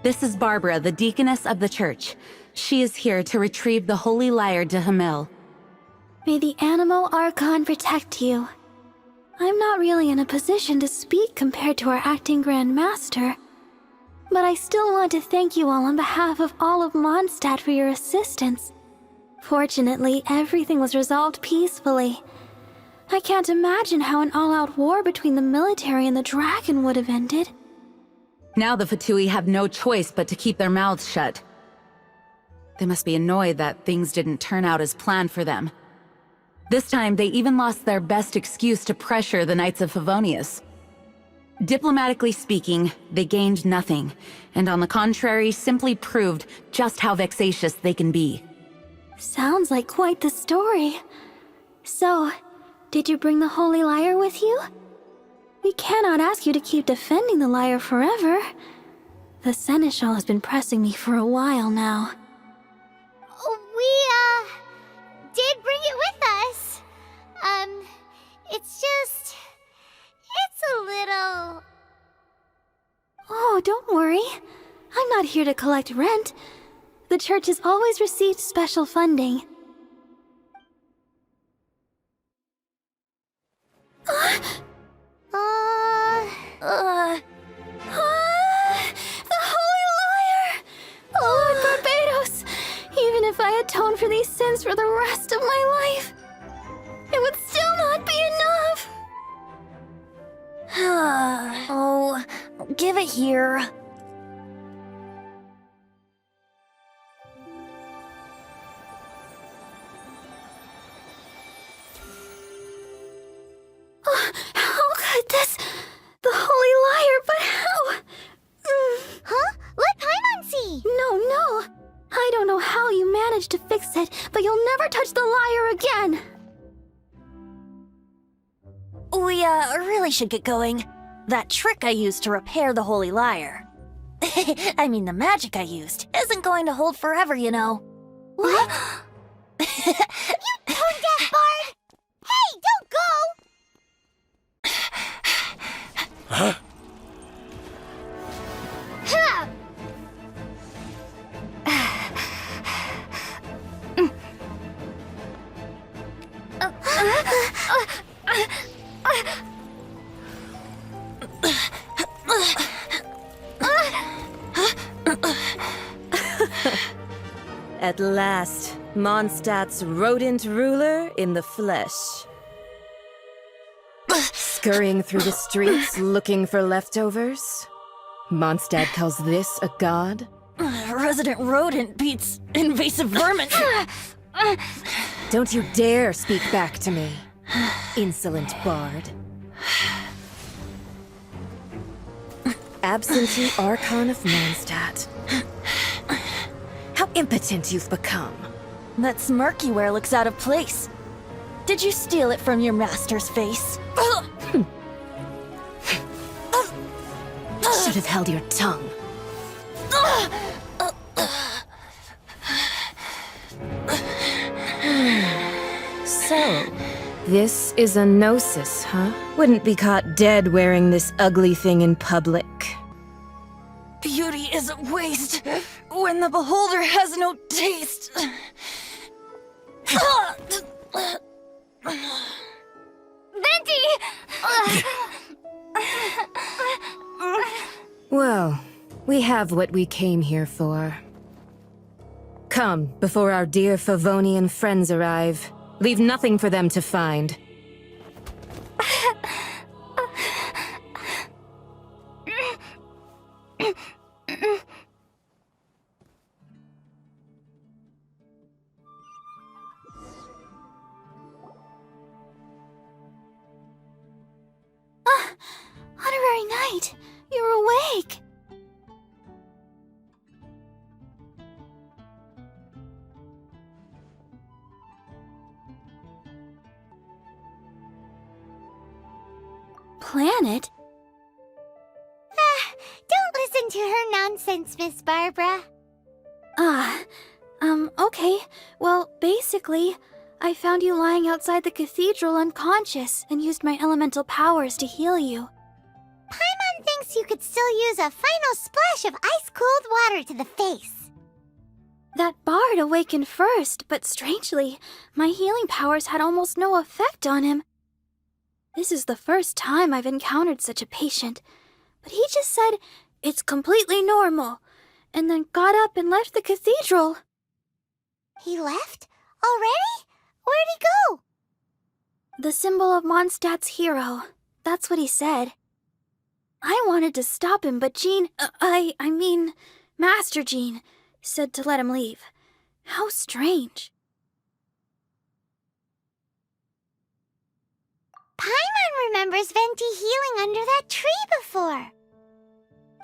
This is Barbara, the deaconess of the church. She is here to retrieve the Holy Lyre to Hamil. May the Animo Archon protect you. I'm not really in a position to speak compared to our acting Grand Master, but I still want to thank you all on behalf of all of Mondstadt for your assistance. Fortunately, everything was resolved peacefully. I can't imagine how an all-out war between the military and the dragon would have ended. Now the Fatui have no choice but to keep their mouths shut. They must be annoyed that things didn't turn out as planned for them. This time, they even lost their best excuse to pressure the Knights of Favonius. Diplomatically speaking, they gained nothing, and on the contrary, simply proved just how vexatious they can be. Sounds like quite the story. So, did you bring the Holy Lyre with you? We cannot ask you to keep defending the lyre forever. The Seneschal has been pressing me for a while now. We, did bring it with us. It's a little... Oh, don't worry. I'm not here to collect rent. The church has always received special funding. The Holy Lyre! Lord Barbados! Even if I atoned for these sins for the rest of my life, it would still not be enough! Oh, give it here. How could this... The Holy Lyre, but how... Huh? Let Paimon see! No. I don't know how you managed to fix it, but you'll never touch the lyre again! We, really should get going. That trick I used to repair the Holy Lyre. I mean, the magic I used isn't going to hold forever, you know. What? You tone-deaf bard! Hey, don't go! Huh? At last, Mondstadt's rodent ruler in the flesh. Scurrying through the streets looking for leftovers? Mondstadt calls this a god? Resident rodent beats invasive vermin. Don't you dare speak back to me, insolent bard. Absentee Archon of Mondstadt. How impotent you've become. That smirk you wear looks out of place. Did you steal it from your master's face? Should have held your tongue. So, this is a gnosis, huh? Wouldn't be caught dead wearing this ugly thing in public. Beauty is a waste when the beholder has no taste. Venti! Well, we have what we came here for. Come, before our dear Favonian friends arrive. Leave nothing for them to find. Honorary Knight, you're awake! Planet? Don't listen to her nonsense, Miss Barbara. Okay. Well, basically, I found you lying outside the cathedral unconscious and used my elemental powers to heal you. Paimon Paimon thinks you could still use a final splash of ice-cold water to the face. That bard awakened first, but strangely, my healing powers had almost no effect on him. This is the first time I've encountered such a patient, but he just said, "It's completely normal," and then got up and left the cathedral. He left? Already? Where'd he go? The symbol of Mondstadt's hero. That's what he said. I wanted to stop him, but Master Jean, said to let him leave. How strange. Paimon remembers Venti healing under that tree before.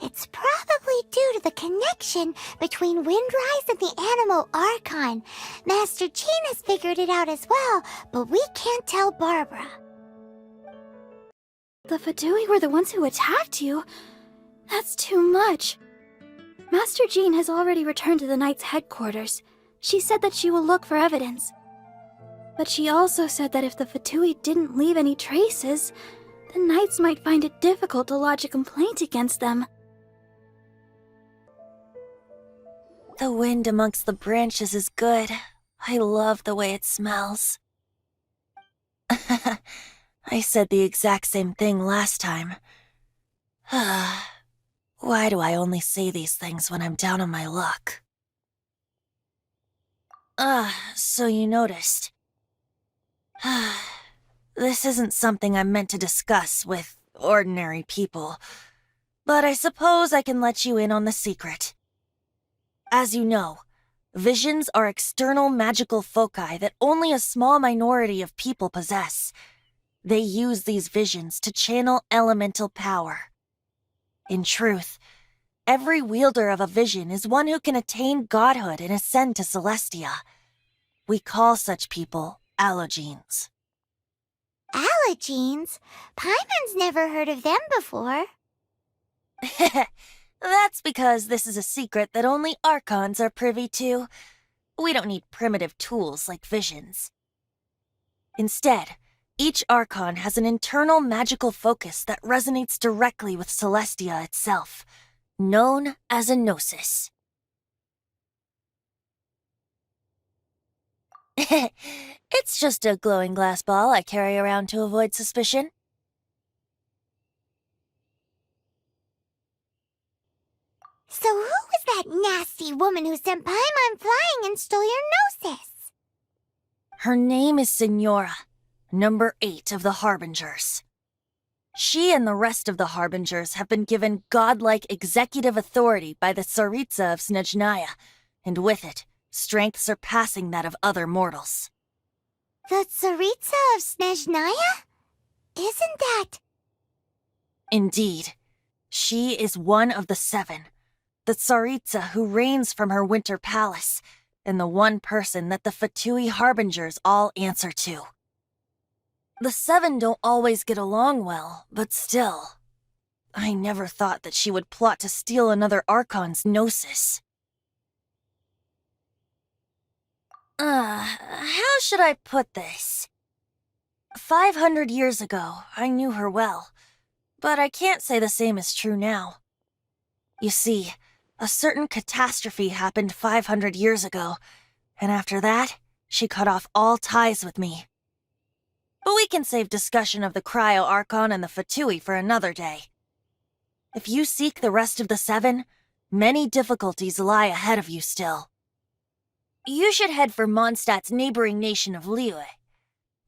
It's probably due to the connection between Windrise and the Animal Archon. Master Jean has figured it out as well, but we can't tell Barbara. The Fatui were the ones who attacked you? That's too much. Master Jean has already returned to the Knight's headquarters. She said that she will look for evidence. But she also said that if the Fatui didn't leave any traces, the Knights might find it difficult to lodge a complaint against them. The wind amongst the branches is good. I love the way it smells. I said the exact same thing last time. Why do I only say these things when I'm down on my luck? So you noticed. This isn't something I'm meant to discuss with ordinary people, but I suppose I can let you in on the secret. As you know, visions are external magical foci that only a small minority of people possess. They use these visions to channel elemental power. In truth, every wielder of a vision is one who can attain godhood and ascend to Celestia. We call such people allogenes. Allogenes? Paimon's never heard of them before. That's because this is a secret that only Archons are privy to. We don't need primitive tools like visions. Instead, each Archon has an internal magical focus that resonates directly with Celestia itself, known as a gnosis. It's just a glowing glass ball I carry around to avoid suspicion. So who was that nasty woman who sent Paimon flying and stole your gnosis? Her name is Signora, number 8 of the Harbingers. She and the rest of the Harbingers have been given godlike executive authority by the Tsaritsa of Snezhnaya, and with it, strength surpassing that of other mortals. The Tsaritsa of Snezhnaya? Isn't that... Indeed. She is one of the 7, the Tsaritsa who reigns from her winter palace, and the one person that the Fatui Harbingers all answer to. The 7 don't always get along well, but still. I never thought that she would plot to steal another Archon's gnosis. How should I put this? 500 years ago, I knew her well, but I can't say the same is true now. You see, a certain catastrophe happened 500 years ago, and after that, she cut off all ties with me. But we can save discussion of the Cryo-Archon and the Fatui for another day. If you seek the rest of the 7, many difficulties lie ahead of you still. You should head for Mondstadt's neighboring nation of Liyue.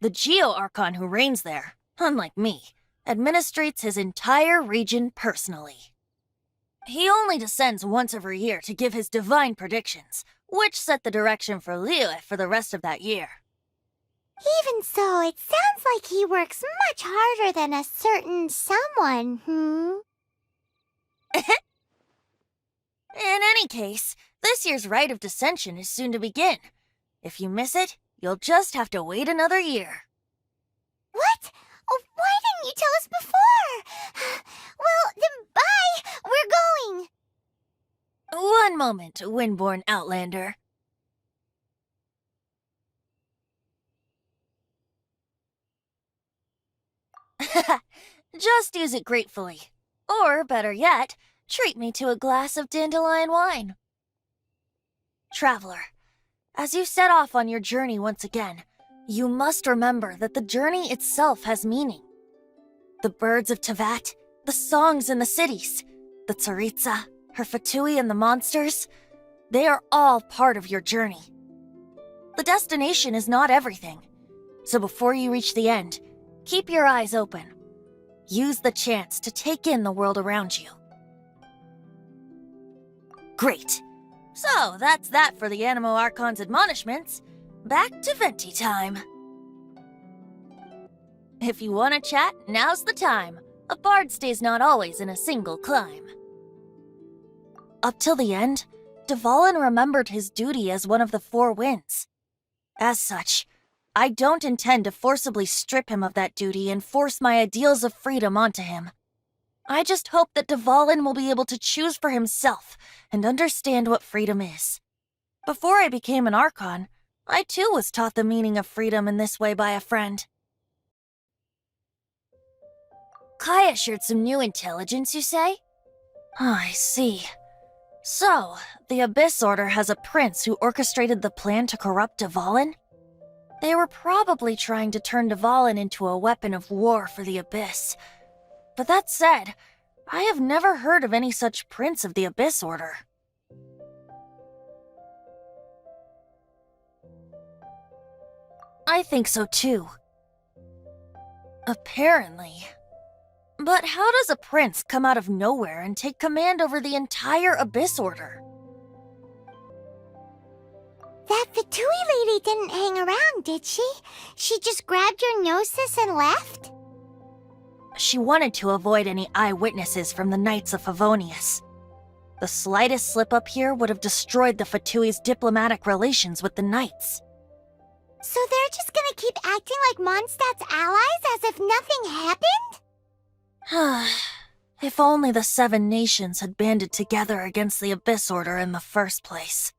The Geo-Archon who reigns there, unlike me, administrates his entire region personally. He only descends once every year to give his divine predictions, which set the direction for Liyue for the rest of that year. Even so, it sounds like he works much harder than a certain someone, In any case, this year's Rite of Descension is soon to begin. If you miss it, you'll just have to wait another year. What? Oh, why didn't you tell us before? Well, then bye! We're going! One moment, Windborn Outlander. Just use it gratefully. Or, better yet, treat me to a glass of dandelion wine. Traveler, as you set off on your journey once again, you must remember that the journey itself has meaning. The birds of Tevat, the songs in the cities, the Tsaritsa, her Fatui and the monsters, they are all part of your journey. The destination is not everything, so before you reach the end, keep your eyes open. Use the chance to take in the world around you. Great. So, that's that for the Anemo Archon's admonishments. Back to Venti time. If you want to chat, now's the time. A bard stays not always in a single climb. Up till the end, Dvalin remembered his duty as one of the Four Winds. As such, I don't intend to forcibly strip him of that duty and force my ideals of freedom onto him. I just hope that Dvalin will be able to choose for himself and understand what freedom is. Before I became an Archon, I too was taught the meaning of freedom in this way by a friend. Kaya shared some new intelligence, you say? Oh, I see. So, the Abyss Order has a prince who orchestrated the plan to corrupt Dvalin? They were probably trying to turn Dvalin into a weapon of war for the Abyss. But that said, I have never heard of any such prince of the Abyss Order. I think so too. Apparently. But how does a prince come out of nowhere and take command over the entire Abyss Order? That Fatui lady didn't hang around, did she? She just grabbed your gnosis and left? She wanted to avoid any eyewitnesses from the Knights of Favonius. The slightest slip-up here would have destroyed the Fatui's diplomatic relations with the Knights. So they're just gonna keep acting like Mondstadt's allies as if nothing happened? If only the Seven Nations had banded together against the Abyss Order in the first place.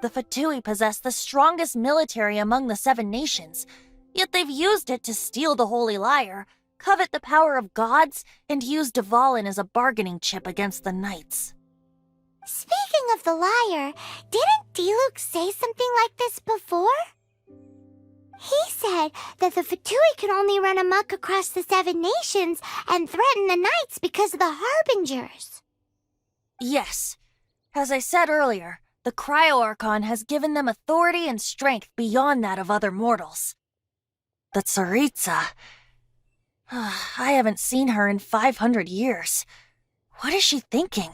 The Fatui possess the strongest military among the Seven Nations, yet they've used it to steal the Holy Lyre, covet the power of gods, and use Dvalin as a bargaining chip against the Knights. Speaking of the lyre, didn't Diluc say something like this before? He said that the Fatui can only run amok across the Seven Nations and threaten the Knights because of the Harbingers. Yes. As I said earlier, the Cryo-Archon has given them authority and strength beyond that of other mortals. The Tsaritsa... I haven't seen her in 500 years. What is she thinking?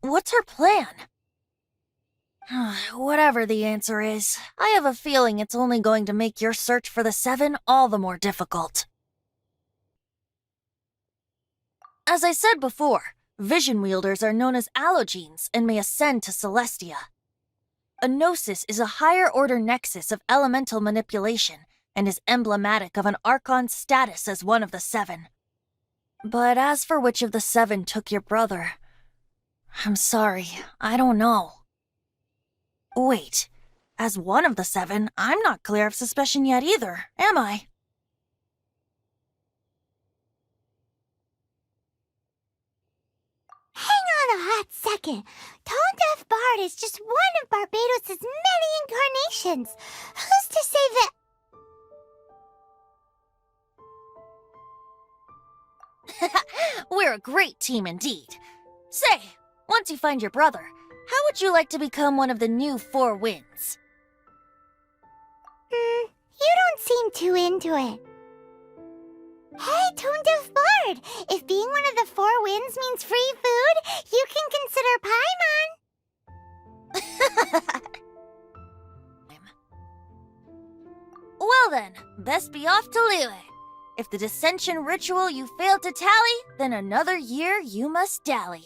What's her plan? Whatever the answer is, I have a feeling it's only going to make your search for the Seven all the more difficult. As I said before, vision wielders are known as allogenes and may ascend to Celestia. A gnosis is a higher-order nexus of elemental manipulation and is emblematic of an Archon's status as one of the Seven. But as for which of the Seven took your brother, I'm sorry, I don't know. Wait, as one of the Seven, I'm not clear of suspicion yet either, am I? Hang on a hot second. Tone Deaf Bard is just one of Barbados' many incarnations. Who's to say that... We're a great team indeed. Say, once you find your brother, how would you like to become one of the new Four Winds? You don't seem too into it. Hey, Tone Deaf Bard! If being one of the Four Winds means free food, you can consider Paimon. Well then, best be off to Liyue. If the dissension ritual you failed to tally, then another year you must dally.